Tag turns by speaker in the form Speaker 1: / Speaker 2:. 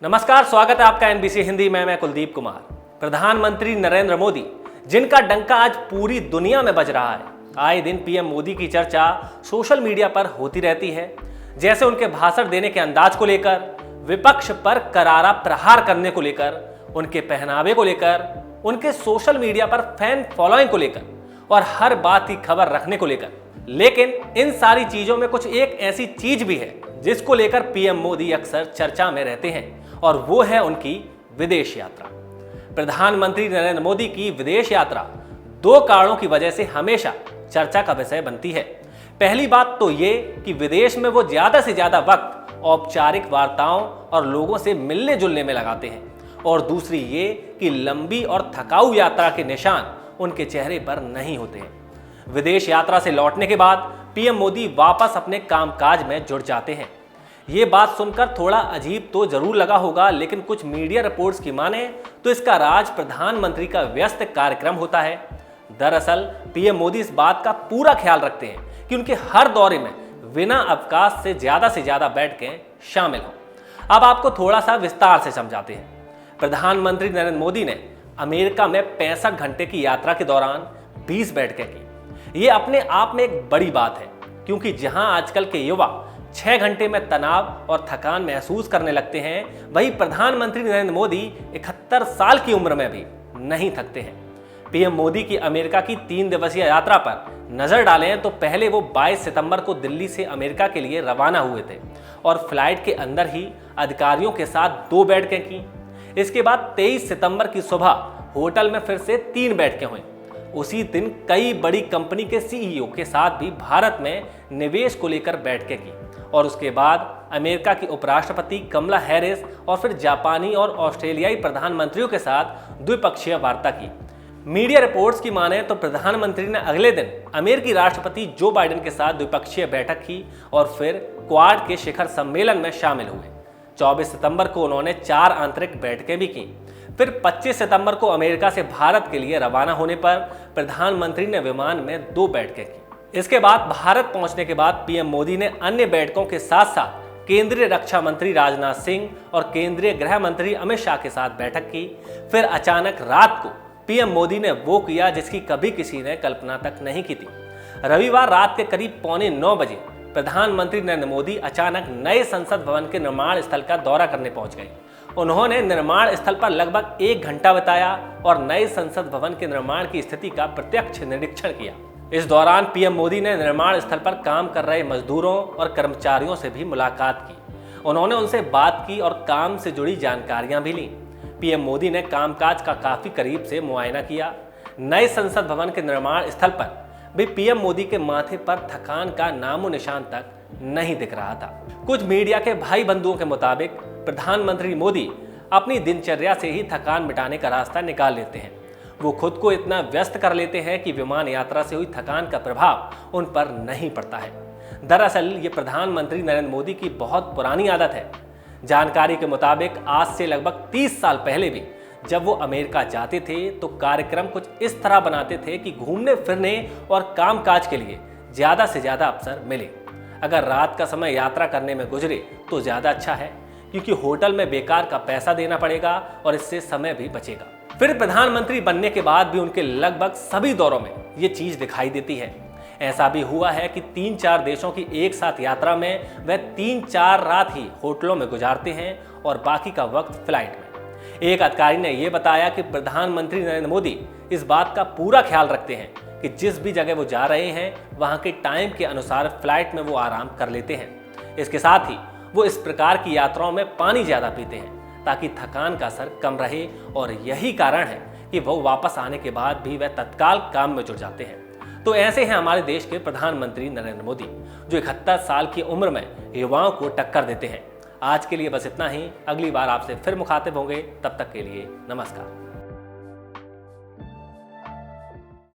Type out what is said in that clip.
Speaker 1: नमस्कार, स्वागत है आपका एनबीसी हिंदी में। मैं कुलदीप कुमार। प्रधानमंत्री नरेंद्र मोदी, जिनका डंका आज पूरी दुनिया में बज रहा है, आए दिन पीएम मोदी की चर्चा सोशल मीडिया पर होती रहती है। जैसे उनके भाषण देने के अंदाज को लेकर, विपक्ष पर करारा प्रहार करने को लेकर, उनके पहनावे को लेकर, उनके सोशल मीडिया पर फैन फॉलोइंग को लेकर और हर बात की खबर रखने को लेकर। लेकिन इन सारी चीजों में कुछ एक ऐसी चीज भी है जिसको लेकर पीएम मोदी अक्सर चर्चा में रहते हैं, और वो है उनकी विदेश यात्रा। प्रधानमंत्री नरेंद्र मोदी की विदेश यात्रा दो कारणों की वजह से हमेशा चर्चा का विषय बनती है। पहली बात तो ये कि विदेश में वो ज्यादा से ज्यादा वक्त औपचारिक वार्ताओं और लोगों से मिलने जुलने में लगाते हैं, और दूसरी ये कि लंबी और थकाऊ यात्रा के निशान उनके चेहरे पर नहीं होते हैं। विदेश यात्रा से लौटने के बाद पीएम मोदी वापस अपने कामकाज में जुट जाते हैं। ये बात सुनकर थोड़ा अजीब तो जरूर लगा होगा, लेकिन कुछ मीडिया रिपोर्ट्स की माने तो इसका राज प्रधानमंत्री का व्यस्त कार्यक्रम होता है। दरअसल पीएम मोदी इस बात का पूरा ख्याल रखते हैं कि उनके हर दौरे में बिना अवकाश से ज्यादा बैठकें शामिल हों। अब आपको थोड़ा सा विस्तार से समझाते हैं। प्रधानमंत्री नरेंद्र मोदी ने अमेरिका में 65 घंटे की यात्रा के दौरान 20 बैठकें की। ये अपने आप में एक बड़ी बात है, क्योंकि जहां आजकल के युवा 6 घंटे में तनाव और थकान महसूस करने लगते हैं, वहीं प्रधानमंत्री नरेंद्र मोदी 71 साल की उम्र में भी नहीं थकते हैं। पीएम मोदी की अमेरिका की 3 दिवसीय यात्रा पर नजर डालें तो पहले वो 22 सितंबर को दिल्ली से अमेरिका के लिए रवाना हुए थे और फ्लाइट के अंदर ही अधिकारियों के साथ 2 बैठकें की। इसके बाद 23 सितंबर की सुबह होटल में फिर से 3 बैठकें हुई। उसी दिन कई बड़ी कंपनी के सीईओ के साथ भी भारत में निवेश को लेकर बैठकें की, और उसके बाद अमेरिका की उपराष्ट्रपति कमला हैरिस और फिर जापानी और ऑस्ट्रेलियाई प्रधानमंत्रियों के साथ द्विपक्षीय वार्ता की। मीडिया रिपोर्ट्स की माने तो प्रधानमंत्री ने अगले दिन अमेरिकी राष्ट्रपति जो बाइडेन के साथ द्विपक्षीय बैठक की और फिर क्वाड के शिखर सम्मेलन में शामिल हुए। 24 सितंबर को उन्होंने 4 आंतरिक बैठकें भी की। फिर 25 सितंबर को अमेरिका से भारत के लिए रवाना होने पर प्रधानमंत्री ने विमान में 2 बैठकें की। इसके बाद भारत पहुंचने के बाद पीएम मोदी ने अन्य बैठकों के साथ साथ केंद्रीय रक्षा मंत्री राजनाथ सिंह और केंद्रीय गृह मंत्री अमित शाह के साथ बैठक की। फिर अचानक रात को पीएम मोदी ने वो किया जिसकी कभी किसी ने कल्पना तक नहीं की थी। रविवार रात के करीब 8:45 बजे प्रधानमंत्री नरेंद्र मोदी अचानक नए संसद भवन के निर्माण स्थल का दौरा करने पहुंच गए। उन्होंने निर्माण स्थल पर लगभग 1 घंटा बिताया और नए संसद भवन के निर्माण की स्थिति का प्रत्यक्ष निरीक्षण किया। इस दौरान पीएम मोदी ने निर्माण स्थल पर काम कर रहे मजदूरों और कर्मचारियों से भी मुलाकात की। उन्होंने उनसे बात की और काम से जुड़ी जानकारियां भी ली। पीएम मोदी ने कामकाज का काफी करीब से मुआयना किया। नए संसद भवन के निर्माण स्थल पर भी पीएम मोदी के माथे पर थकान का नामो निशान तक नहीं दिख रहा था। कुछ मीडिया के भाई बंधुओं के मुताबिक प्रधानमंत्री मोदी अपनी दिनचर्या से ही थकान मिटाने का रास्ता निकाल लेते हैं। वो खुद को इतना व्यस्त कर लेते हैं कि विमान यात्रा से हुई थकान का प्रभाव उन पर नहीं पड़ता है। दरअसल ये प्रधानमंत्री नरेंद्र मोदी की बहुत पुरानी आदत है। जानकारी के मुताबिक आज से लगभग 30 साल पहले भी जब वो अमेरिका जाते थे तो कार्यक्रम कुछ इस तरह बनाते थे कि घूमने फिरने और कामकाज के लिए ज्यादा से ज्यादा अवसर मिले। अगर रात का समय यात्रा करने में गुजरे तो ज्यादा अच्छा है, क्योंकि होटल में बेकार का पैसा देना पड़ेगा और इससे समय भी बचेगा। फिर प्रधानमंत्री बनने के बाद भी उनके लगभग सभी दौरों में ये चीज दिखाई देती है। ऐसा भी हुआ है कि 3-4 देशों की एक साथ यात्रा में वह 3-4 रात ही होटलों में गुजारते हैं और बाकी का वक्त फ्लाइट में। एक अधिकारी ने यह बताया कि प्रधानमंत्री नरेंद्र मोदी इस बात का पूरा ख्याल रखते हैं कि जिस भी जगह वो जा रहे हैं वहां के टाइम के अनुसार फ्लाइट में वो आराम कर लेते हैं। इसके साथ ही वो इस प्रकार की यात्राओं में पानी ज्यादा पीते हैं ताकि थकान का असर कम रहे, और यही कारण है कि वो वापस आने के बाद भी वह तत्काल काम में जुट जाते हैं। तो ऐसे हैं हमारे देश के प्रधानमंत्री नरेंद्र मोदी, जो 71 साल की उम्र में युवाओं को टक्कर देते हैं। आज के लिए बस इतना ही। अगली बार आपसे फिर मुखातिब होंगे। तब तक के लिए नमस्कार।